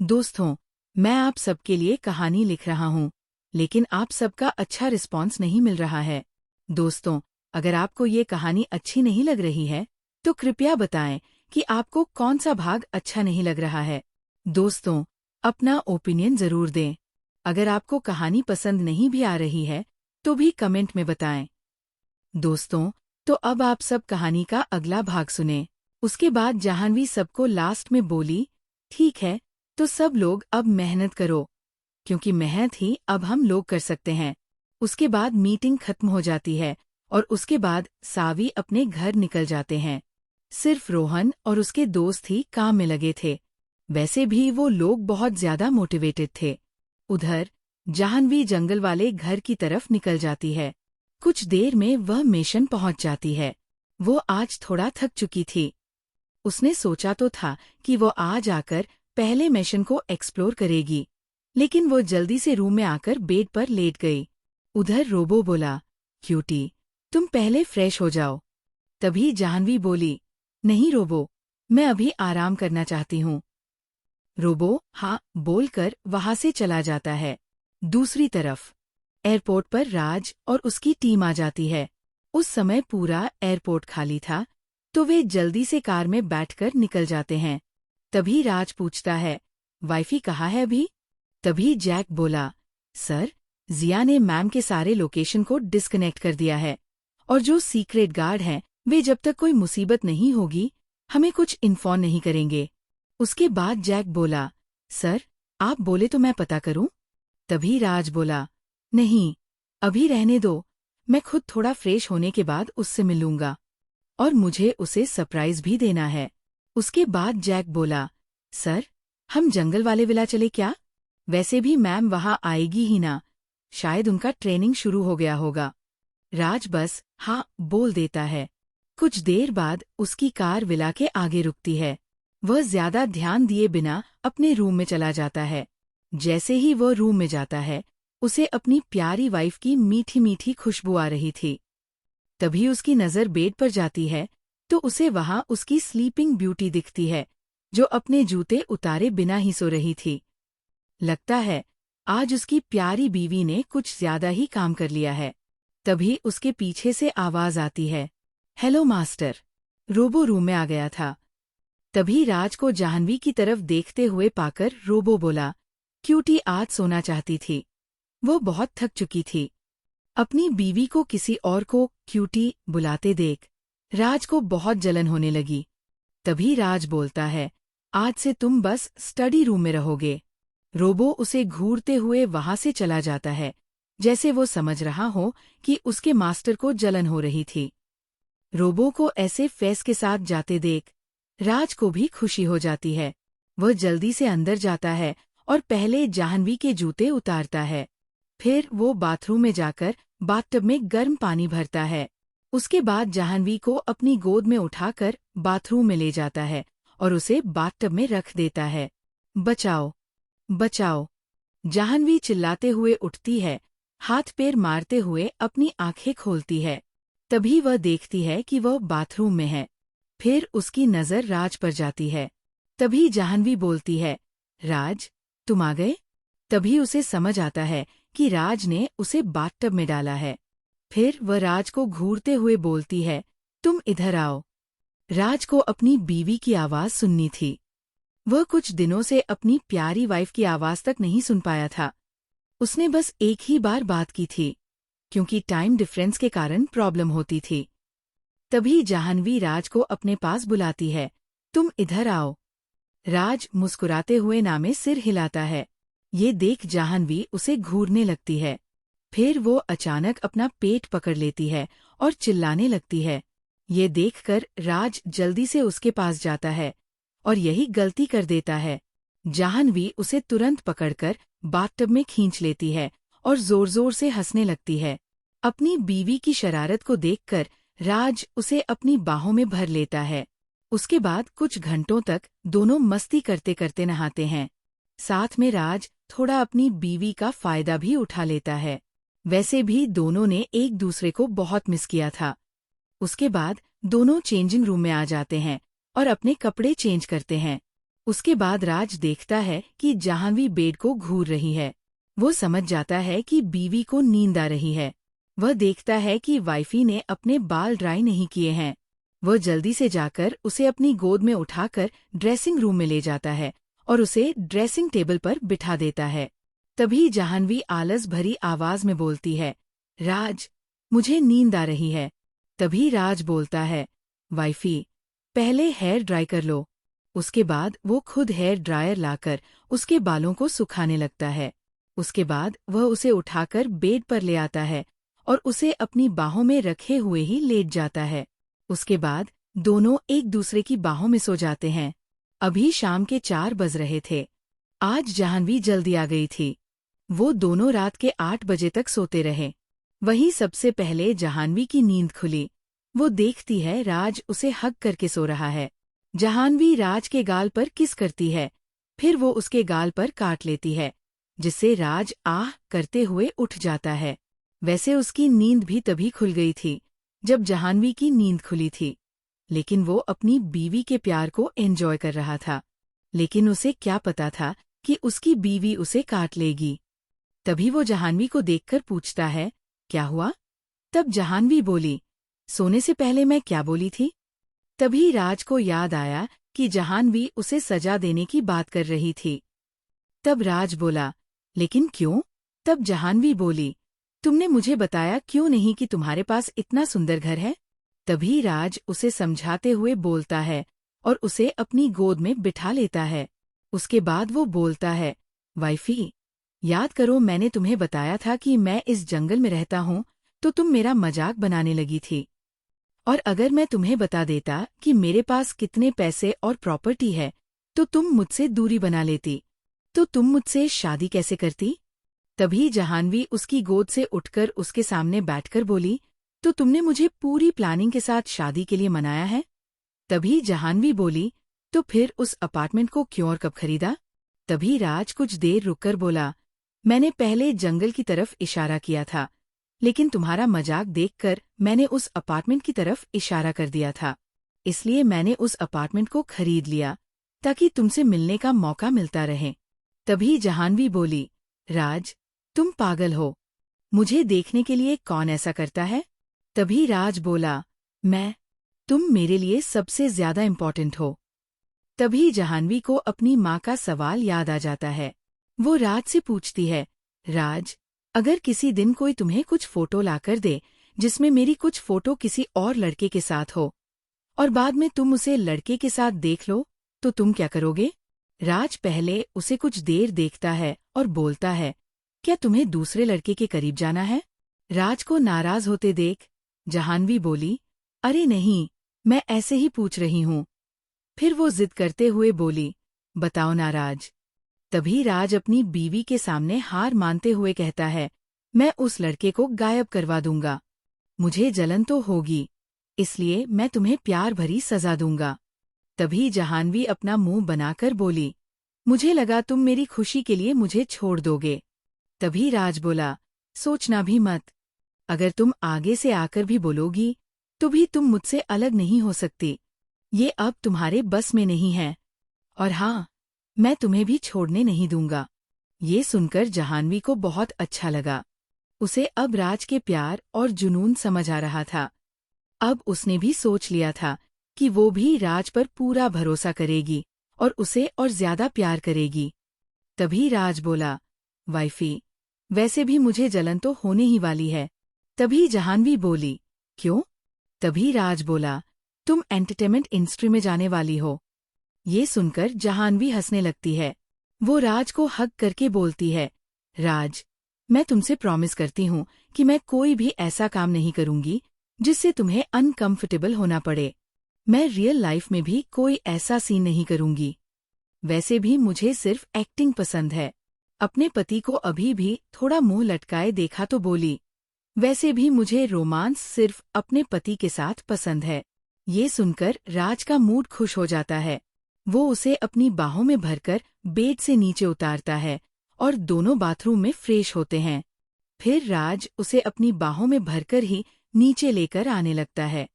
दोस्तों, मैं आप सबके लिए कहानी लिख रहा हूँ, लेकिन आप सबका अच्छा रिस्पॉन्स नहीं मिल रहा है। दोस्तों, अगर आपको ये कहानी अच्छी नहीं लग रही है, तो कृपया बताएं कि आपको कौन सा भाग अच्छा नहीं लग रहा है। दोस्तों, अपना ओपिनियन ज़रूर दें। अगर आपको कहानी पसंद नहीं भी आ रही है, तो भी कमेंट में बताएं। दोस्तों, तो अब आप सब कहानी का अगला भाग सुने। उसके बाद जाह्नवी सबको लास्ट में बोली, ठीक है, तो सब लोग अब मेहनत करो, क्योंकि मेहनत ही अब हम लोग कर सकते हैं। उसके बाद मीटिंग खत्म हो जाती है और उसके बाद सावी अपने घर निकल जाते हैं। सिर्फ रोहन और उसके दोस्त ही काम में लगे थे। वैसे भी वो लोग बहुत ज्यादा मोटिवेटेड थे। उधर जाह्नवी जंगल वाले घर की तरफ निकल जाती है। कुछ देर में वह मिशन पहुंच जाती है। वो आज थोड़ा थक चुकी थी। उसने सोचा तो था कि वो आज आकर पहले मिशन को एक्सप्लोर करेगी, लेकिन वो जल्दी से रूम में आकर बेड पर लेट गई। उधर रोबो बोला, क्यूटी, तुम पहले फ्रेश हो जाओ। तभी जाह्नवी बोली, नहीं रोबो, मैं अभी आराम करना चाहती हूँ। रोबो हाँ बोलकर वहां से चला जाता है। दूसरी तरफ एयरपोर्ट पर राज और उसकी टीम आ जाती है। उस समय पूरा एयरपोर्ट खाली था, तो वे जल्दी से कार में बैठकर निकल जाते हैं। तभी राज पूछता है, वाइफी कहाँ है अभी? तभी जैक बोला, सर, जिया ने मैम के सारे लोकेशन को डिस्कनेक्ट कर दिया है, और जो सीक्रेट गार्ड हैं, वे जब तक कोई मुसीबत नहीं होगी, हमें कुछ इन्फॉर्म नहीं करेंगे। उसके बाद जैक बोला, सर, आप बोले तो मैं पता करूं? तभी राज बोला, नहीं, अभी रहने दो, मैं खुद थोड़ा फ्रेश होने के बाद उससे मिलूंगा, और मुझे उसे सरप्राइज भी देना है। उसके बाद जैक बोला, सर, हम जंगल वाले विला चले क्या? वैसे भी मैम वहां आएगी ही ना, शायद उनका ट्रेनिंग शुरू हो गया होगा। राज बस हाँ बोल देता है। कुछ देर बाद उसकी कार विला के आगे रुकती है। वह ज्यादा ध्यान दिए बिना अपने रूम में चला जाता है। जैसे ही वह रूम में जाता है, उसे अपनी प्यारी वाइफ की मीठी मीठी खुशबू आ रही थी। तभी उसकी नज़र बेड पर जाती है, तो उसे वहां उसकी स्लीपिंग ब्यूटी दिखती है, जो अपने जूते उतारे बिना ही सो रही थी। लगता है आज उसकी प्यारी बीवी ने कुछ ज्यादा ही काम कर लिया है। तभी उसके पीछे से आवाज आती है, हेलो मास्टर। रोबो रूम में आ गया था। तभी राज को जाह्नवी की तरफ देखते हुए पाकर रोबो बोला, क्यूटी आज सोना चाहती थी, वो बहुत थक चुकी थी। अपनी बीवी को किसी और को क्यूटी बुलाते देख राज को बहुत जलन होने लगी। तभी राज बोलता है, आज से तुम बस स्टडी रूम में रहोगे। रोबो उसे घूरते हुए वहां से चला जाता है, जैसे वो समझ रहा हो कि उसके मास्टर को जलन हो रही थी। रोबो को ऐसे फेस के साथ जाते देख राज को भी खुशी हो जाती है। वह जल्दी से अंदर जाता है और पहले जाह्नवी के जूते उतारता है। फिर वो बाथरूम में जाकर बाथटब में गर्म पानी भरता है। उसके बाद जाह्नवी को अपनी गोद में उठाकर बाथरूम में ले जाता है और उसे बाथटब में रख देता है। बचाओ, बचाओ! जाह्नवी चिल्लाते हुए उठती है, हाथ पैर मारते हुए अपनी आंखें खोलती है। तभी वह देखती है कि वह बाथरूम में है। फिर उसकी नज़र राज पर जाती है। तभी जाह्नवी बोलती है, राज, तुम आ गए? तभी उसे समझ आता है कि राज ने उसे बाथटब में डाला है। फिर वह राज को घूरते हुए बोलती है, तुम इधर आओ। राज को अपनी बीवी की आवाज सुननी थी। वह कुछ दिनों से अपनी प्यारी वाइफ की आवाज तक नहीं सुन पाया था। उसने बस एक ही बार बात की थी, क्योंकि टाइम डिफरेंस के कारण प्रॉब्लम होती थी। तभी जाह्नवी राज को अपने पास बुलाती है, तुम इधर आओ। राज मुस्कुराते हुए नामे सिर हिलाता है। ये देख जाह्नवी उसे घूरने लगती है। फिर वो अचानक अपना पेट पकड़ लेती है और चिल्लाने लगती है। ये देखकर राज जल्दी से उसके पास जाता है और यही गलती कर देता है। जाह्नवी उसे तुरंत पकड़कर बाथटब में खींच लेती है और जोर जोर से हंसने लगती है। अपनी बीवी की शरारत को देखकर राज उसे अपनी बाहों में भर लेता है। उसके बाद कुछ घंटों तक दोनों मस्ती करते करते नहाते हैं। साथ में राज थोड़ा अपनी बीवी का फायदा भी उठा लेता है। वैसे भी दोनों ने एक दूसरे को बहुत मिस किया था। उसके बाद दोनों चेंजिंग रूम में आ जाते हैं और अपने कपड़े चेंज करते हैं। उसके बाद राज देखता है कि जाह्नवी बेड को घूर रही है। वो समझ जाता है कि बीवी को नींद आ रही है। वह देखता है कि वाइफी ने अपने बाल ड्राई नहीं किए हैं। वह जल्दी से जाकर उसे अपनी गोद में उठाकर ड्रेसिंग रूम में ले जाता है और उसे ड्रेसिंग टेबल पर बिठा देता है। तभी जाह्नवी आलस भरी आवाज में बोलती है, राज, मुझे नींद आ रही है। तभी राज बोलता है, वाइफी, पहले हेयर ड्राई कर लो। उसके बाद वो खुद हेयर ड्रायर लाकर उसके बालों को सुखाने लगता है। उसके बाद वह उसे उठाकर बेड पर ले आता है और उसे अपनी बाहों में रखे हुए ही लेट जाता है। उसके बाद दोनों एक दूसरे की बाहों में सो जाते हैं। अभी शाम के 4 बज रहे थे। आज जाह्नवी जल्दी आ गई थी। वो दोनों रात के 8 बजे तक सोते रहे। वहीं सबसे पहले जाह्नवी की नींद खुली। वो देखती है राज उसे हग करके सो रहा है। जाह्नवी राज के गाल पर किस करती है, फिर वो उसके गाल पर काट लेती है, जिससे राज आह करते हुए उठ जाता है। वैसे उसकी नींद भी तभी खुल गई थी जब जाह्नवी की नींद खुली थी, लेकिन वो अपनी बीवी के प्यार को एंजॉय कर रहा था। लेकिन उसे क्या पता था कि उसकी बीवी उसे काट लेगी। तभी वो जाह्नवी को देखकर पूछता है, क्या हुआ? तब जाह्नवी बोली, सोने से पहले मैं क्या बोली थी? तभी राज को याद आया कि जाह्नवी उसे सजा देने की बात कर रही थी। तब राज बोला, लेकिन क्यों? तब जाह्नवी बोली, तुमने मुझे बताया क्यों नहीं कि तुम्हारे पास इतना सुंदर घर है? तभी राज उसे समझाते हुए बोलता है और उसे अपनी गोद में बिठा लेता है। उसके बाद वो बोलता है, वाइफी, याद करो मैंने तुम्हें बताया था कि मैं इस जंगल में रहता हूँ, तो तुम मेरा मजाक बनाने लगी थी। और अगर मैं तुम्हें बता देता कि मेरे पास कितने पैसे और प्रॉपर्टी है, तो तुम मुझसे दूरी बना लेती। तो तुम मुझसे शादी कैसे करती? तभी जाह्नवी उसकी गोद से उठकर उसके सामने बैठकर बोली, तो तुमने मुझे पूरी प्लानिंग के साथ शादी के लिए मनाया है? तभी जाह्नवी बोली, तो फिर उस अपार्टमेंट को क्यों और कब खरीदा? तभी राज कुछ देर रुककर बोला, मैंने पहले जंगल की तरफ इशारा किया था, लेकिन तुम्हारा मजाक देखकर मैंने उस अपार्टमेंट की तरफ इशारा कर दिया था। इसलिए मैंने उस अपार्टमेंट को खरीद लिया ताकि तुमसे मिलने का मौका मिलता रहे। तभी जाह्नवी बोली, राज, तुम पागल हो। मुझे देखने के लिए कौन ऐसा करता है? तभी राज बोला, मैं। तुम मेरे लिए सबसे ज्यादा इम्पोर्टेंट हो। तभी जाह्नवी को अपनी माँ का सवाल याद आ जाता है। वो राज से पूछती है, राज, अगर किसी दिन कोई तुम्हें कुछ फोटो लाकर दे जिसमें मेरी कुछ फोटो किसी और लड़के के साथ हो, और बाद में तुम उसे लड़के के साथ देख लो, तो तुम क्या करोगे? राज पहले उसे कुछ देर देखता है और बोलता है, क्या तुम्हें दूसरे लड़के के करीब जाना है? राज को नाराज होते देख जाह्नवी बोली, अरे नहीं, मैं ऐसे ही पूछ रही हूँ। फिर वो जिद करते हुए बोली, बताओ ना राज। तभी राज अपनी बीवी के सामने हार मानते हुए कहता है, मैं उस लड़के को गायब करवा दूंगा। मुझे जलन तो होगी, इसलिए मैं तुम्हें प्यार भरी सजा दूंगा। तभी जाह्नवी अपना मुंह बनाकर बोली, मुझे लगा तुम मेरी खुशी के लिए मुझे छोड़ दोगे। तभी राज बोला, सोचना भी मत। अगर तुम आगे से आकर भी बोलोगी, तो भी तुम मुझसे अलग नहीं हो सकती। ये अब तुम्हारे बस में नहीं है। और हाँ, मैं तुम्हें भी छोड़ने नहीं दूंगा। ये सुनकर जाह्नवी को बहुत अच्छा लगा। उसे अब राज के प्यार और जुनून समझ आ रहा था। अब उसने भी सोच लिया था कि वो भी राज पर पूरा भरोसा करेगी और उसे और ज्यादा प्यार करेगी। तभी राज बोला, वाइफी, वैसे भी मुझे जलन तो होने ही वाली है। तभी जाह्नवी बोली, क्यों? तभी राज बोला, तुम एंटरटेनमेंट इंडस्ट्री में जाने वाली हो। ये सुनकर जाह्नवी हंसने लगती है। वो राज को हग करके बोलती है, राज, मैं तुमसे प्रॉमिस करती हूँ कि मैं कोई भी ऐसा काम नहीं करूंगी जिससे तुम्हें अनकंफर्टेबल होना पड़े। मैं रियल लाइफ में भी कोई ऐसा सीन नहीं करूंगी। वैसे भी मुझे सिर्फ एक्टिंग पसंद है। अपने पति को अभी भी थोड़ा मुंह लटकाए देखा तो बोली, वैसे भी मुझे रोमांस सिर्फ अपने पति के साथ पसंद है। ये सुनकर राज का मूड खुश हो जाता है। वो उसे अपनी बाहों में भरकर बेड से नीचे उतारता है और दोनों बाथरूम में फ्रेश होते हैं। फिर राज उसे अपनी बाहों में भरकर ही नीचे लेकर आने लगता है।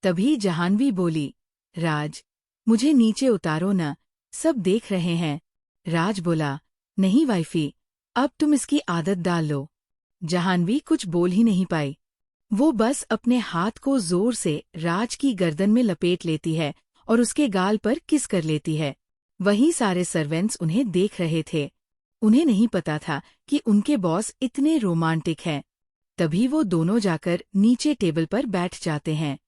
तभी जाह्नवी बोली, राज, मुझे नीचे उतारो न, सब देख रहे हैं। राज बोला, नहीं वाइफी, अब तुम इसकी आदत डाल लो। जाह्नवी कुछ बोल ही नहीं पाई। वो बस अपने हाथ को जोर से राज की गर्दन में लपेट लेती है और उसके गाल पर किस कर लेती है। वहीं सारे सर्वेंट्स उन्हें देख रहे थे। उन्हें नहीं पता था कि उनके बॉस इतने रोमांटिक हैं। तभी वो दोनों जाकर नीचे टेबल पर बैठ जाते हैं।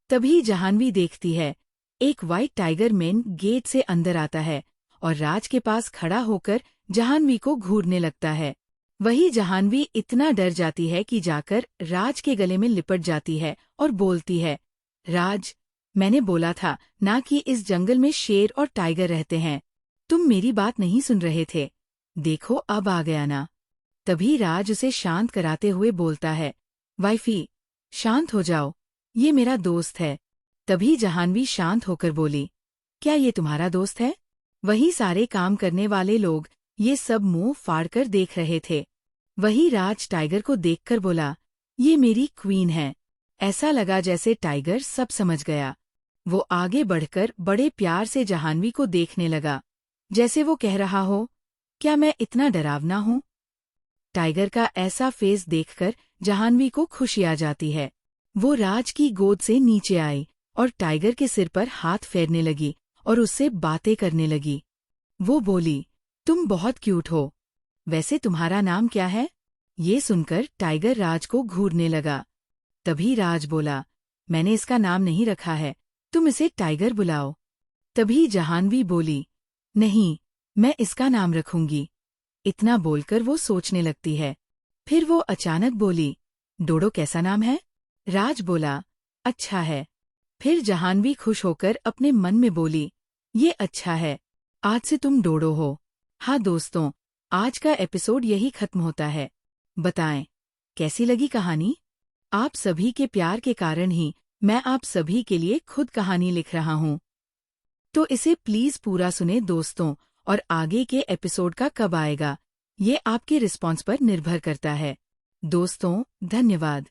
तभी जाह्नवी देखती है, एक व्हाइट टाइगर मैन गेट से अंदर आता है और राज के पास खड़ा होकर जाह्नवी को घूरने लगता है। वही जाह्नवी इतना डर जाती है कि जाकर राज के गले में लिपट जाती है और बोलती है, राज, मैंने बोला था ना कि इस जंगल में शेर और टाइगर रहते हैं। तुम मेरी बात नहीं सुन रहे थे। देखो अब आ गया ना। तभी राज उसे शांत कराते हुए बोलता है, वाइफी, शांत हो जाओ, ये मेरा दोस्त है। तभी जाह्नवी शांत होकर बोली, क्या ये तुम्हारा दोस्त है? वही सारे काम करने वाले लोग ये सब मुंह फाड़कर देख रहे थे। वही राज टाइगर को देखकर बोला, ये मेरी क्वीन है। ऐसा लगा जैसे टाइगर सब समझ गया। वो आगे बढ़कर बड़े प्यार से जाह्नवी को देखने लगा, जैसे वो कह रहा हो, क्या मैं इतना डरावना हूँ? टाइगर का ऐसा फेस देखकर जाह्नवी को खुशी आ जाती है। वो राज की गोद से नीचे आई और टाइगर के सिर पर हाथ फेरने लगी और उससे बातें करने लगी। वो बोली, तुम बहुत क्यूट हो। वैसे तुम्हारा नाम क्या है? ये सुनकर टाइगर राज को घूरने लगा। तभी राज बोला, मैंने इसका नाम नहीं रखा है, तुम इसे टाइगर बुलाओ। तभी जाह्नवी बोली, नहीं, मैं इसका नाम रखूंगी। इतना बोलकर वो सोचने लगती है। फिर वो अचानक बोली, डोडो कैसा नाम है? राज बोला, अच्छा है। फिर जाह्नवी खुश होकर अपने मन में बोली, ये अच्छा है, आज से तुम डोडो हो। हाँ दोस्तों, आज का एपिसोड यही खत्म होता है। बताएं, कैसी लगी कहानी? आप सभी के प्यार के कारण ही मैं आप सभी के लिए खुद कहानी लिख रहा हूँ। तो इसे प्लीज पूरा सुने दोस्तों, और आगे के एपिसोड का कब आएगा, ये आपके रिस्पॉन्स पर निर्भर करता है। दोस्तों, धन्यवाद।